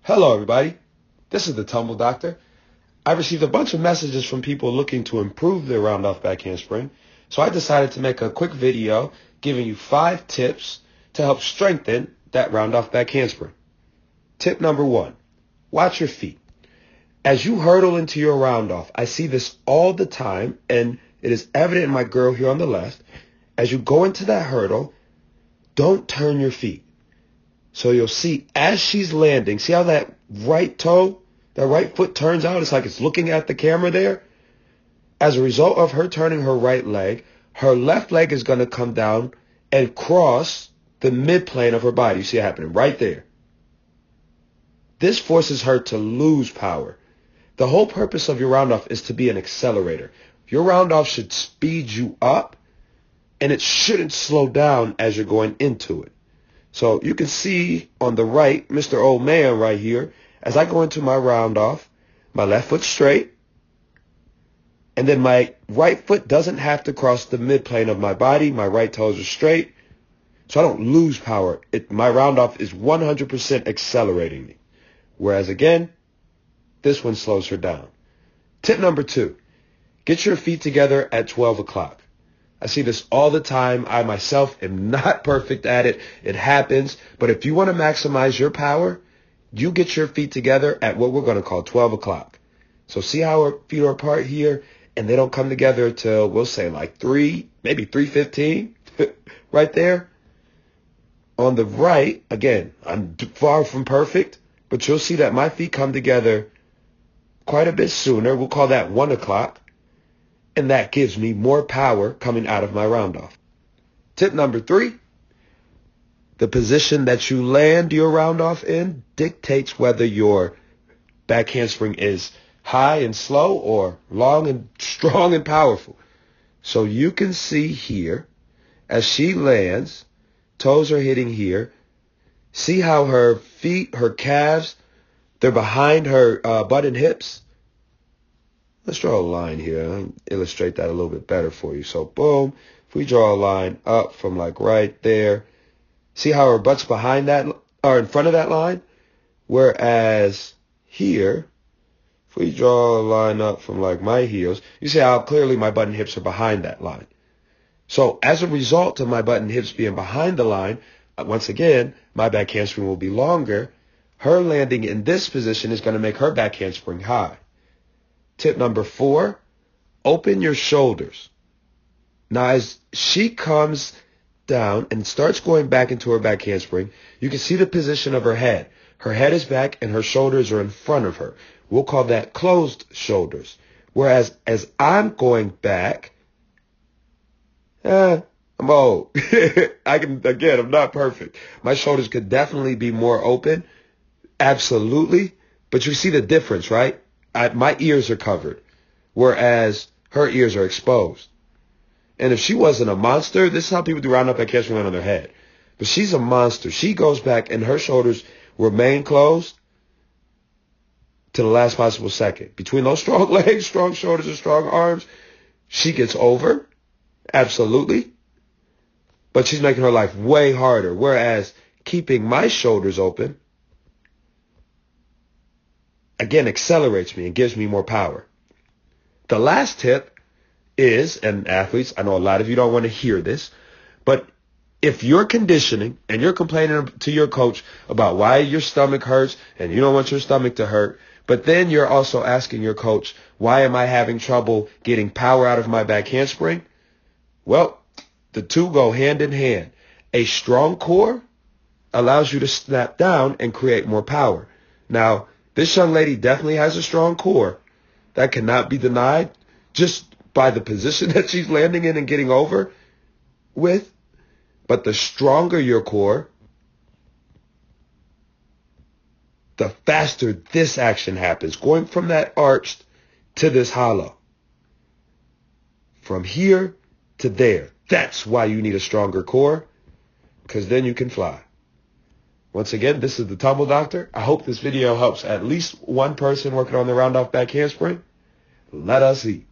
Hello, everybody. This is the Tumble Doctor. I received a bunch of messages from people looking to improve their round-off back handspring, so I decided to make a quick video giving you 5 tips to help strengthen that round-off back handspring. Tip number 1, watch your feet. As you hurdle into your round-off, I see this all the time, and it is evident in my girl here on the left. As you go into that hurdle, don't turn your feet. So you'll see as she's landing, see how that right toe, that right foot turns out? It's like it's looking at the camera there. As a result of her turning her right leg, her left leg is going to come down and cross the midplane of her body. You see it happening right there. This forces her to lose power. The whole purpose of your roundoff is to be an accelerator. Your roundoff should speed you up, and it shouldn't slow down as you're going into it. So you can see on the right, Mr. Old Man right here, as I go into my roundoff, my left foot straight, and then my right foot doesn't have to cross the midplane of my body. My right toes are straight, so I don't lose power. My roundoff is 100% accelerating me. Whereas again, this one slows her down. Tip number 2, get your feet together at 12 o'clock. I see this all the time. I myself am not perfect at it. It happens. But if you want to maximize your power, you get your feet together at what we're going to call 12 o'clock. So see how our feet are apart here, and they don't come together till, we'll say, like 3, maybe 3:15, right there. On the right, again, I'm far from perfect, but you'll see that my feet come together quite a bit sooner. We'll call that 1 o'clock. And that gives me more power coming out of my roundoff. Tip number 3, the position that you land your roundoff in dictates whether your back handspring is high and slow or long and strong and powerful. So you can see here, as she lands, toes are hitting here. See how her feet, her calves, they're behind her butt and hips. Let's draw a line here. I'll illustrate that a little bit better for you. So boom, if we draw a line up from like right there, see how her butt's behind that or in front of that line? Whereas here, if we draw a line up from like my heels, you see how clearly my butt and hips are behind that line. So as a result of my butt and hips being behind the line, once again, my back handspring will be longer. Her landing in this position is going to make her back handspring high. Tip number 4, open your shoulders. Now, as she comes down and starts going back into her back handspring, you can see the position of her head. Her head is back and her shoulders are in front of her. We'll call that closed shoulders. Whereas as I'm going back, I'm old. I'm not perfect. My shoulders could definitely be more open. Absolutely. But you see the difference, right? My ears are covered, whereas her ears are exposed. And if she wasn't a monster, this is how people do roundoff back handspring on their head. But she's a monster. She goes back and her shoulders remain closed to the last possible second. Between those strong legs, strong shoulders, and strong arms, she gets over, absolutely. But she's making her life way harder. Whereas keeping my shoulders open, again, accelerates me and gives me more power. The last tip is, and athletes, I know a lot of you don't want to hear this, but if you're conditioning and you're complaining to your coach about why your stomach hurts and you don't want your stomach to hurt, but then you're also asking your coach, why am I having trouble getting power out of my back handspring? Well, the two go hand in hand. A strong core allows you to snap down and create more power. Now, this young lady definitely has a strong core. That cannot be denied just by the position that she's landing in and getting over with. But the stronger your core, the faster this action happens, going from that arched to this hollow. From here to there. That's why you need a stronger core, because then you can fly. Once again, this is the Tumble Doctor. I hope this video helps at least one person working on the roundoff back handspring. Let us eat.